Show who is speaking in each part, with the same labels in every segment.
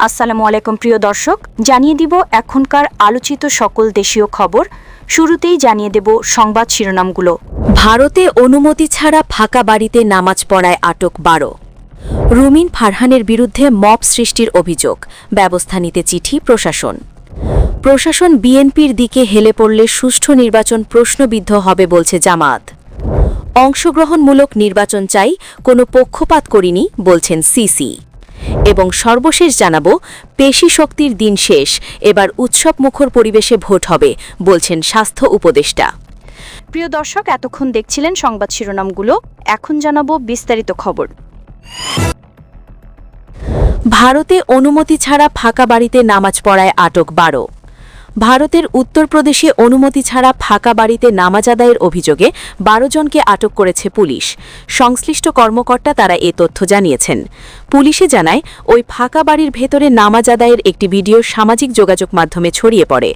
Speaker 1: আসসালামু আলাইকুম প্রিয় দর্শক, জানিয়ে দিব এখনকার আলোচিত সকল দেশীয় খবর। শুরুতেই জানিয়ে দেব সংবাদ শিরোনামগুলো।
Speaker 2: ভারতে অনুমতি ছাড়া ফাঁকা বাড়িতে নামাজ পড়ায় আটক 12। রুমিন ফারহানের বিরুদ্ধে মব সৃষ্টির অভিযোগ, ব্যবস্থা নিতে চিঠি প্রশাসন বিএনপির দিকে হেলে পড়লে সুষ্ঠু নির্বাচন প্রশ্নবিদ্ধ হবে বলছে জামায়াত। অংশগ্রহণমূলক নির্বাচন চাই, কোনো পক্ষপাত করিনি বলছেন সিসি। এবং সর্বশেষ জানাব, পেশি শক্তির দিন শেষ, এবার উৎসবমুখর পরিবেশে ভোট হবে বলছেন স্বাস্থ্য উপদেষ্টা।
Speaker 1: প্রিয় দর্শক, এতক্ষণ দেখছিলেন সংবাদ শিরোনামগুলো, এখন জানাবো বিস্তারিত খবর।
Speaker 2: ভারতে অনুমতি ছাড়া ফাঁকা বাড়িতে নামাজ পড়ায় আটক 12। ভারতের উত্তরপ্রদেশে অনুমতি ছাড়া ফাঁকা বাড়িতে নামাজ আদায়ের অভিযোগে 12 জনকে আটক করেছে পুলিশ। সংশ্লিষ্ট কর্মকর্তা তারা এ তথ্য জানিয়েছেন। পুলিশে জানায়, ওই ফাঁকা বাড়ির ভেতরে নামাজ আদায়ের একটি ভিডিও সামাজিক যোগাযোগ মাধ্যমে ছড়িয়ে পড়ে।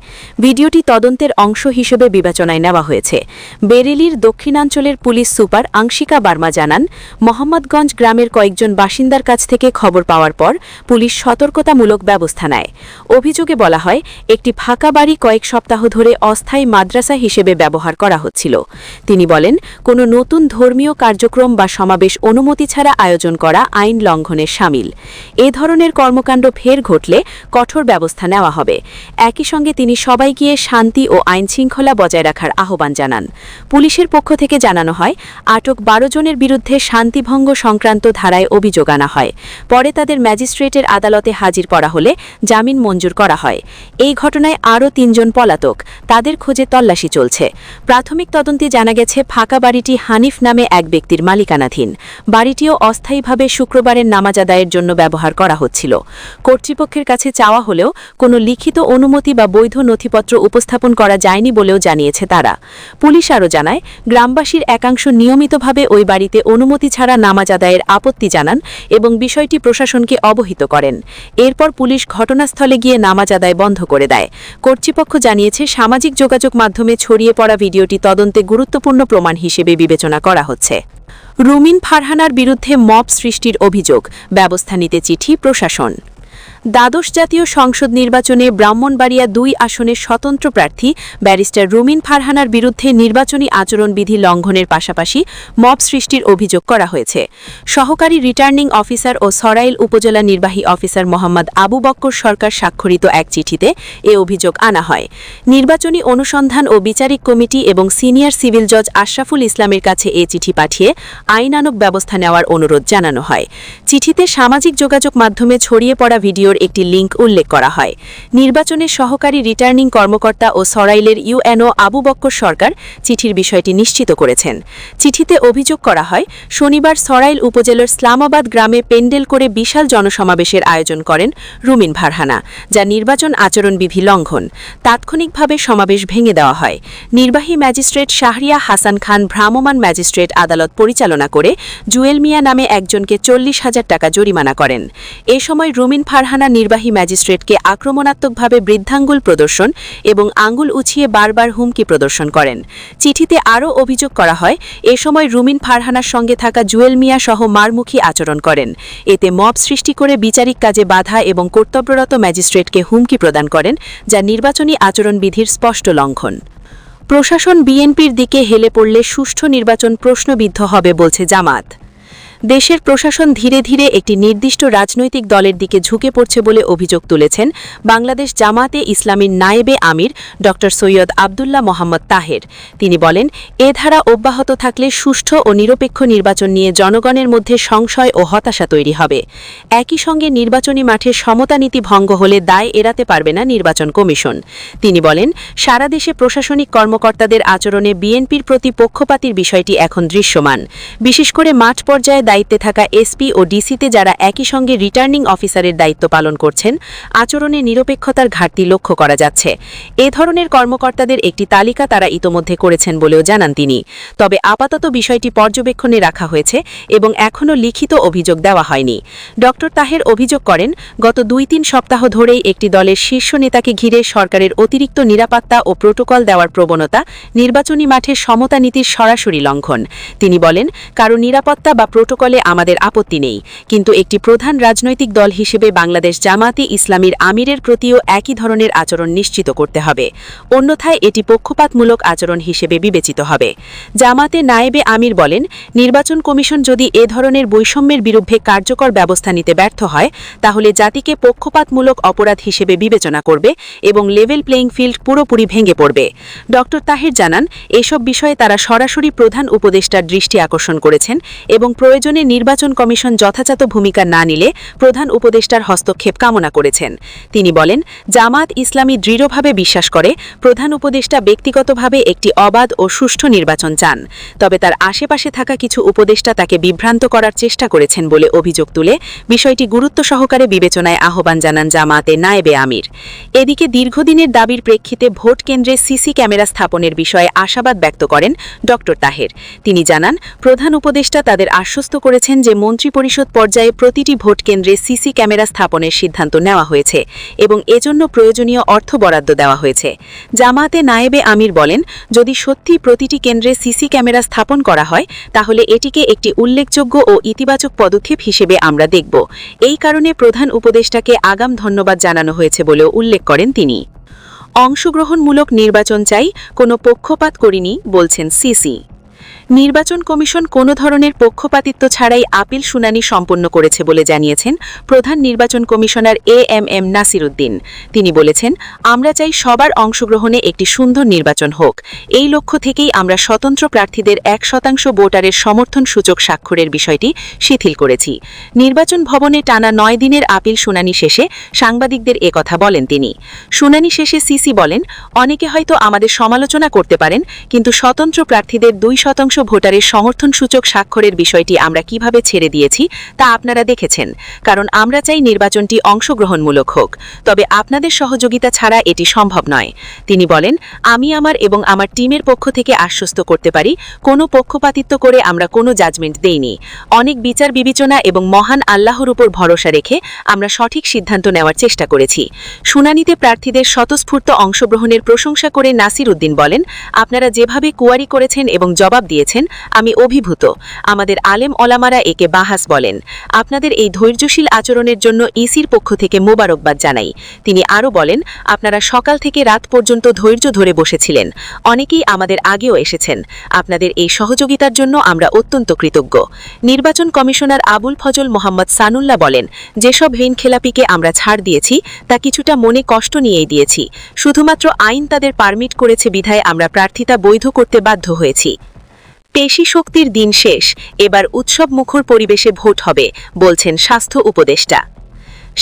Speaker 2: ভিডিওটি তদন্তের অংশ হিসেবে বিবেচনায় নেওয়া হয়েছে। বেরেলির দক্ষিণাঞ্চলের পুলিশ সুপার আংশিকা বার্মা জানান, মোহাম্মদগঞ্জ গ্রামের কয়েকজন বাসিন্দার কাছ থেকে খবর পাওয়ার পর পুলিশ সতর্কতামূলক ব্যবস্থা নেয়। অভিযোগে বলা হয়, একটি ফাঁকা বাড়ি কয়েক সপ্তাহ ধরে অস্থায়ী মাদ্রাসা হিসেবে ব্যবহার করা হচ্ছিল। তিনি বলেন, কোনো নতুন ধর্মীয় কার্যক্রম বা সমাবেশ অনুমতি ছাড়া আয়োজন করা আইন লঙ্ঘনের শামিল। এ ধরনের কর্মকাণ্ড ফের ঘটলে কঠোর ব্যবস্থা নেওয়া হবে। একই সঙ্গে তিনি সবাই গিয়ে শান্তি ও আইনশৃঙ্খলা বজায় রাখার আহ্বান জানান। পুলিশের পক্ষ থেকে জানানো হয়, আটক 12 জনের বিরুদ্ধে শান্তিভঙ্গ সংক্রান্ত ধারায় অভিযোগ আনা হয়। পরে তাদের ম্যাজিস্ট্রেটের আদালতে হাজির করা হলে জামিন মঞ্জুর করা হয়। এই ঘটনায় আরও 3 জন পলাতক, তাদের খোঁজে তল্লাশি চলছে। প্রাথমিক তদন্তে জানা গেছে, ফাঁকা বাড়িটি হানিফ নামে এক ব্যক্তির মালিকানাধীন। বাড়িটিও অস্থায়ীভাবে শুক্রবারের নামাজ আদায়ের জন্য ব্যবহার করা হচ্ছিল। কর্তৃপক্ষের কাছে চাওয়া হলেও কোনো লিখিত অনুমতি বা বৈধ নথিপত্র উপস্থাপন করা যায়নি বলেও জানিয়েছে তারা। পুলিশ আরও জানায়, গ্রামবাসীর একাংশ নিয়মিতভাবে ওই বাড়িতে অনুমতি ছাড়া নামাজ আদায়ের আপত্তি জানান এবং বিষয়টি প্রশাসনকে অবহিত করেন। এরপর পুলিশ ঘটনাস্থলে গিয়ে নামাজ আদায় বন্ধ করে দেয়। কর্তৃপক্ষ জানিয়েছে, সামাজিক যোগাযোগ মাধ্যমে ছড়িয়ে পড়া ভিডিওটি তদন্তে গুরুত্বপূর্ণ প্রমাণ হিসেবে বিবেচনা করা হচ্ছে। রুমিন ফারহানার বিরুদ্ধে মব সৃষ্টির অভিযোগ, ব্যবস্থা নিতে চিঠি প্রশাসন। দ্বাদশ জাতীয় সংসদ নির্বাচনে ব্রাহ্মণবাড়িয়া 2 আসনের স্বতন্ত্র প্রার্থী ব্যারিস্টার রুমিন ফারহানার বিরুদ্ধে নির্বাচনী আচরণবিধি লঙ্ঘনের পাশাপাশি মব সৃষ্টির অভিযোগ করা হয়েছে। সহকারী রিটার্নিং অফিসার ও সরাইল উপজেলা নির্বাহী অফিসার মোহাম্মদ আবু বক্কর সরকার স্বাক্ষরিত এক চিঠিতে এ অভিযোগ আনা হয়। নির্বাচনী অনুসন্ধান ও বিচারিক কমিটি এবং সিনিয়র সিভিল জজ আশরাফুল ইসলামের কাছে এ চিঠি পাঠিয়ে আইনানুগ ব্যবস্থা নেওয়ার অনুরোধ জানানো হয়। চিঠিতে সামাজিক যোগাযোগ মাধ্যমে ছড়িয়ে পড়া ভিডিওর একটি লিঙ্ক উল্লেখ করা হয়। নির্বাচনের সহকারী রিটার্নিং কর্মকর্তা ও সরাইলের ইউএনও আবু বক্কর সরকার চিঠির বিষয়টি নিশ্চিত করেছেন। চিঠিতে অভিযোগ করা হয়, শনিবার সরাইল উপজেলার ইসলামাবাদ গ্রামে পেন্ডেল করে বিশাল জনসমাবেশের আয়োজন করেন রুমিন ফারহানা, যা নির্বাচন আচরণবিধি লঙ্ঘন। তাৎক্ষণিকভাবে সমাবেশ ভেঙে দেওয়া হয়। নির্বাহী ম্যাজিস্ট্রেট শাহরিয়া হাসান খান ভ্রাম্যমাণ ম্যাজিস্ট্রেট আদালত পরিচালনা করে জুয়েল মিয়া নামে একজনকে 40,000 টাকা জরিমানা করেন। এ সময় রুমিন ফারহানা নির্বাহী ম্যাজিস্ট্রেটকে আক্রমণাত্মকভাবে বৃদ্ধাঙ্গুল প্রদর্শন এবং আঙ্গুল উছিয়ে বারবার হুমকি প্রদর্শন করেন। চিঠিতে আরও অভিযোগ করা হয়, এ সময় রুমিন ফারহানার সঙ্গে থাকা জুয়েল মিয়া সহ মারমুখী আচরণ করেন। এতে মব সৃষ্টি করে বিচারিক কাজে বাধা এবং কর্তব্যরত ম্যাজিস্ট্রেটকে হুমকি প্রদান করেন, যা নির্বাচনী আচরণবিধির স্পষ্ট লঙ্ঘন। প্রশাসন বিএনপির দিকে হেলে পড়লে সুষ্ঠু নির্বাচন প্রশ্নবিদ্ধ হবে বলছে জামায়াত। দেশের প্রশাসন ধীরে ধীরে একটি নির্দিষ্ট রাজনৈতিক দলের দিকে ঝুঁকে পড়ছে বলে অভিযোগ তুলেছেন বাংলাদেশ জামায়াতে ইসলামীর নায়েবে আমির ড. সৈয়দ আবদুল্লাহ মোহাম্মদ তাহের। তিনি বলেন, এ ধারা অব্যাহত থাকলে সুষ্ঠু ও নিরপেক্ষ নির্বাচন নিয়ে জনগণের মধ্যে সংশয় ও হতাশা তৈরি হবে। একই সঙ্গে নির্বাচনী মাঠে সমতা নীতি ভঙ্গ হলে দায় এড়াতে পারবে না নির্বাচন কমিশন। তিনি বলেন, সারা দেশে প্রশাসনিক কর্মকর্তাদের আচরণে বিএনপির প্রতি পক্ষপাতির বিষয়টি এখন দৃশ্যমান। বিশেষ করে মাঠ পর্যায়ে দায়িত্বে থাকা এসপি ও ডিসিতে যারা একই সঙ্গে রিটার্নিং অফিসারের দায়িত্ব পালন করছেন, আচরণে নিরপেক্ষতার ঘাটতি লক্ষ্য করা যাচ্ছে। এ ধরনের কর্মকর্তাদের একটি তালিকা তারা ইতোমধ্যে করেছেন বলেও জানান তিনি। তবে আপাতত বিষয়টি পর্যবেক্ষণে রাখা হয়েছে এবং এখনও লিখিত অভিযোগ দেওয়া হয়নি। ড. তাহের অভিযোগ করেন, গত 2-3 সপ্তাহ ধরেই একটি দলের শীর্ষ নেতাকে ঘিরে সরকারের অতিরিক্ত নিরাপত্তা ও প্রোটোকল দেওয়ার প্রবণতা নির্বাচনী মাঠে সমতা নীতির সরাসরি লঙ্ঘন। তিনি বলেন, কারো নিরাপত্তা বা প্রোটোকল প্রটোকলে আমাদের আপত্তি নেই, কিন্তু একটি প্রধান রাজনৈতিক দল হিসেবে বাংলাদেশ জামাতে ইসলামীর আমিরের প্রতিও একই ধরনের আচরণ নিশ্চিত করতে হবে, অন্যথায় এটি পক্ষপাতমূলক আচরণ হিসেবে বিবেচিত হবে। জামাতে নায়েবে আমির বলেন, নির্বাচন কমিশন যদি এ ধরনের বৈষম্যের বিরুদ্ধে কার্যকর ব্যবস্থা নিতে ব্যর্থ হয় তাহলে জাতিকে পক্ষপাতমূলক অপরাধ হিসেবে বিবেচনা করবে এবং লেভেল প্লেইং ফিল্ড পুরোপুরি ভেঙে পড়বে। ড তাহের জানান, এসব বিষয়ে তারা সরাসরি প্রধান উপদেষ্টার দৃষ্টি আকর্ষণ করেছেন এবং প্রয়োজনে নির্বাচন কমিশন যথাযথ ভূমিকা না নিলে প্রধান উপদেষ্টার হস্তক্ষেপ কামনা করেছেন। তিনি বলেন, জামাত ইসলামী দৃঢ়ভাবে বিশ্বাস করে প্রধান উপদেষ্টা ব্যক্তিগতভাবে একটি অবাধ ও সুষ্ঠু নির্বাচন চান, তবে তার আশেপাশে থাকা কিছু উপদেষ্টা তাকে বিভ্রান্ত করার চেষ্টা করেছেন বলে অভিযোগ তুলে বিষয়টি গুরুত্ব সহকারে বিবেচনায় আহ্বান জানান জামাতে নায়েবে আমির। এদিকে দীর্ঘদিনের দাবির প্রেক্ষিতে ভোট কেন্দ্রে সিসি ক্যামেরা স্থাপনের বিষয়ে আশাবাদ ব্যক্ত করেন ড তাহের। তিনি জানান, প্রধান উপদেষ্টা তাদের আশ্বস্ত করেছেন যে মন্ত্রিপরিষদ পর্যায়ে প্রতিটি ভোট কেন্দ্রে সিসি ক্যামেরা স্থাপনের সিদ্ধান্ত নেওয়া হয়েছে এবং এজন্য প্রয়োজনীয় অর্থ বরাদ্দ দেওয়া হয়েছে। জামাতে নায়েবে আমির বলেন, যদি সত্যি প্রতিটি কেন্দ্রে সিসি ক্যামেরা স্থাপন করা হয় তাহলে এটিকে একটি উল্লেখযোগ্য ও ইতিবাচক পদক্ষেপ হিসেবে আমরা দেখব। এই কারণে প্রধান উপদেষ্টাকে আগাম ধন্যবাদ জানানো হয়েছে বলেও উল্লেখ করেন তিনি। অংশগ্রহণমূলক নির্বাচন চাই, কোনো পক্ষপাত করিনি বলছেন সিসি। নির্বাচন কমিশন কোনো ধরনের পক্ষপাতিত্ব ছাড়াই আপিল শুনানি সম্পন্ন করেছে বলে জানিয়েছেন প্রধান নির্বাচন কমিশনার এএমএম নাসির উদ্দিন। তিনি বলেছেন, আমরা চাই সবার অংশগ্রহণে একটি সুন্দর নির্বাচন হোক। এই লক্ষ্য থেকেই আমরা স্বতন্ত্র প্রার্থীদের 1% ভোটারের সমর্থন সূচক স্বাক্ষরের বিষয়টি শিথিল করেছি। নির্বাচন ভবনে টানা 9 দিনের আপিল শুনানি শেষে সাংবাদিকদের একথা বলেন তিনি। শুনানি শেষে সিসি বলেন, অনেকে হয়তো আমাদের সমালোচনা করতে পারেন, কিন্তু স্বতন্ত্র প্রার্থীদের 2% ভোটারের সমর্থন সূচক স্বাক্ষরের বিষয়টি আমরা কিভাবে ছেড়ে দিয়েছি তা আপনারা দেখেছেন, কারণ আমরা চাই নির্বাচনটি অংশগ্রহণমূলক হোক, তবে আপনাদের সহযোগিতা ছাড়া এটি সম্ভব নয়। তিনি বলেন, আমি আমার এবং আমার টিমের পক্ষ থেকে আশ্বস্ত করতে পারি, কোনো পক্ষপাতিত্ব করে আমরা কোনো জাজমেন্ট দেইনি। অনেক বিচার বিবেচনা এবং মহান আল্লাহর উপর ভরসা রেখে আমরা সঠিক সিদ্ধান্ত নেওয়ার চেষ্টা করেছি। শুনানিতে প্রার্থীদের স্বতঃস্ফূর্ত অংশগ্রহণের প্রশংসা করে নাসির উদ্দিন বলেন, আপনারা যেভাবে কুয়ারি করেছেন এবং জবাব দিয়েছেন আমি অভিভূত। আমাদের আলেম ওলামারা একে বাহাস বলেন। আপনাদের এই ধৈর্যশীল আচরণের জন্য ইসির পক্ষ থেকে মোবারকবাদ জানাই। তিনি আরও বলেন, আপনারা সকাল থেকে রাত পর্যন্ত ধৈর্য ধরে বসেছিলেন। অনেকেই আমাদের আগেও এসেছেন। আপনাদের এই সহযোগিতার জন্য আমরা অত্যন্ত কৃতজ্ঞ। নির্বাচন কমিশনার আবুল ফজল মোহাম্মদ সানুল্লাহ বলেন, যেসব ঋণখেলাপিকে আমরা ছাড় দিয়েছি তা কিছুটা মনে কষ্ট নিয়েই দিয়েছি। শুধুমাত্র আইন তাদের পারমিট করেছে বিধায় আমরা প্রার্থিতা বৈধ করতে বাধ্য হয়েছি। পেশি শক্তির দিন শেষ, এবার উৎসবমুখর পরিবেশে ভোট হবে বলছেন স্বাস্থ্য উপদেষ্টা।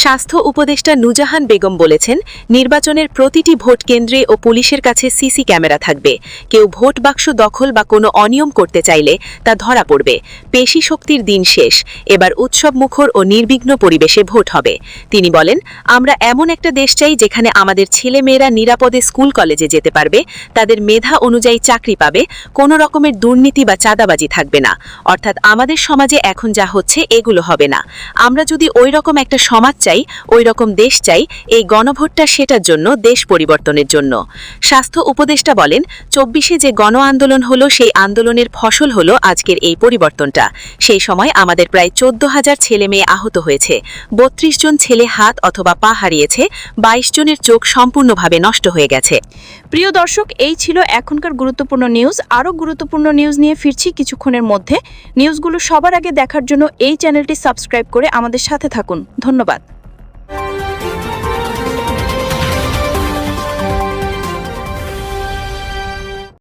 Speaker 2: স্বাস্থ্য উপদেষ্টা নুজাহান বেগম বলেছেন, নির্বাচনের প্রতিটি ভোট কেন্দ্রে ও পুলিশের কাছে সিসি ক্যামেরা থাকবে। কেউ ভোট বাক্স দখল বা কোনো অনিয়ম করতে চাইলে তা ধরা পড়বে। পেশি শক্তির দিন শেষ, এবার উৎসবমুখর ও নির্বিঘ্ন পরিবেশে ভোট হবে। তিনি বলেন, আমরা এমন একটা দেশ চাই যেখানে আমাদের ছেলেমেয়েরা নিরাপদে স্কুল কলেজে যেতে পারবে, তাদের মেধা অনুযায়ী চাকরি পাবে, কোনো রকমের দুর্নীতি বা চাঁদাবাজি থাকবে না। অর্থাৎ আমাদের সমাজে এখন যা হচ্ছে এগুলো হবে না। আমরা যদি ওই রকম একটা সমাজ চাই, ওই রকম দেশ চাই, এই গণভোটটা সেটার জন্য, দেশ পরিবর্তনের জন্য। স্বাস্থ্য উপদেষ্টা বলেন, 24-এ যে গণ আন্দোলন হলো সেই আন্দোলনের ফসল হলো আজকের এই পরিবর্তনটা। সেই সময় আমাদের প্রায় 14,000 ছেলে মেয়ে আহত হয়েছে, 32 জন ছেলে হাত অথবা পা হারিয়েছে, 22 জনের চোখ সম্পূর্ণভাবে নষ্ট হয়ে গেছে।
Speaker 1: প্রিয় দর্শক, এই ছিল এখনকার গুরুত্বপূর্ণ নিউজ। আরও গুরুত্বপূর্ণ নিউজ নিয়ে ফিরছি কিছুক্ষণের মধ্যে। নিউজগুলো সবার আগে দেখার জন্য এই চ্যানেলটি সাবস্ক্রাইব করে আমাদের সাথে থাকুন। ধন্যবাদ।